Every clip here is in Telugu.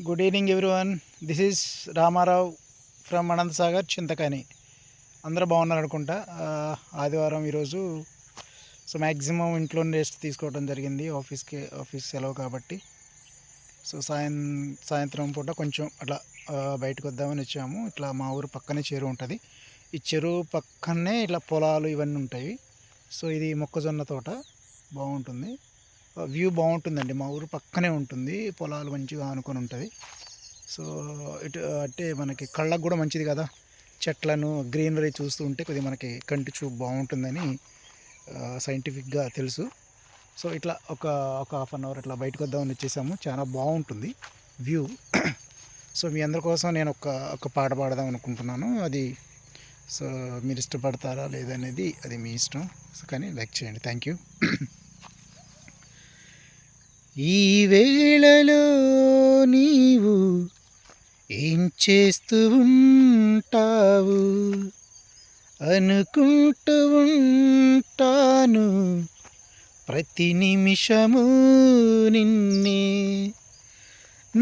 Good evening everyone. This is Ramarao from Anantha Sagar Chintakani. అందరూ బాగున్నారు అనుకుంటా. ఆదివారం ఈరోజు. సో మ్యాక్సిమం ఇంట్లోనే రెస్ట్ తీసుకోవడం జరిగింది. ఆఫీస్ సెలవు కాబట్టి. సో సాయంత్రం పూట కొంచెం అట్లా బయటకు వద్దామని వచ్చాము. ఇట్లా మా ఊరు పక్కనే చెరువు ఉంటుంది. ఈ చెరువు పక్కనే ఇట్లా పొలాలు ఇవన్నీ ఉంటాయి. సో ఇది మొక్కజొన్న తోట బాగుంటుంది. వ్యూ బాగుంటుందండి. మా ఊరు పక్కనే ఉంటుంది, పొలాలు మంచిగా ఆనుకొని ఉంటుంది. సో ఇటు అంటే మనకి కళ్ళకు కూడా మంచిది కదా, చెట్లను గ్రీనరీ చూస్తూ ఉంటే కొద్దిగా మనకి కంటి చూపు బాగుంటుందని సైంటిఫిక్గా తెలుసు. సో ఇట్లా ఒక హాఫ్ అన్ అవర్ ఇట్లా బయటకు వద్దామని వచ్చేసాము. చాలా బాగుంటుంది వ్యూ. సో మీ అందరి కోసం నేను ఒక పాట పాడదాం అనుకుంటున్నాను. అది సో మీరు ఇష్టపడతారా లేదనేది అది మీ ఇష్టం. సో కానీ లైక్ చేయండి. Thank you. ఈ వేళలో నీవు ఏం చేస్తూ ఉంటావు అనుకుంటూ ఉంటాను ప్రతి నిమిషము నిన్నే.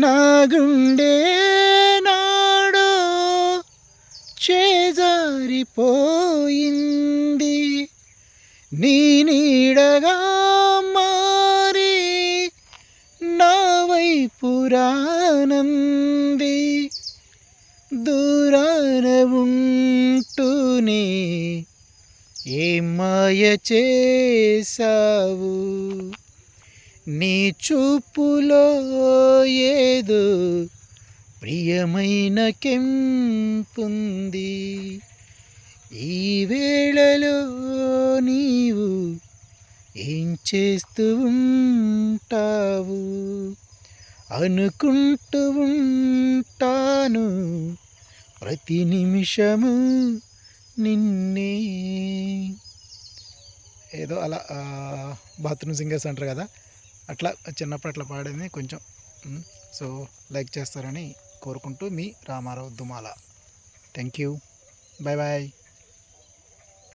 నా గుండె నాడో చేజారిపోయింది, నీ నీడగా మారి నా వైపు రానంది. దూరాన ఉంటూనే ఏం మాయ చేసావు, నీ చూపులో ఏదో ప్రియమైన కెంపుంది. ఈ వేళలో నీవు ఏం చేస్తూ ఉంటావు అనుకుంటూ ఉంటాను ప్రతి నిమిషము నిన్నే. ఏదో అలా బాత్రూమ్ సింగర్స్ అంటారు కదా, అట్లా చిన్నప్పుడు అట్లా పాడింది కొంచెం. సో లైక్ చేస్తారని కోరుకుంటూ మీ Ramarao Dumala. Thank you. Bye bye.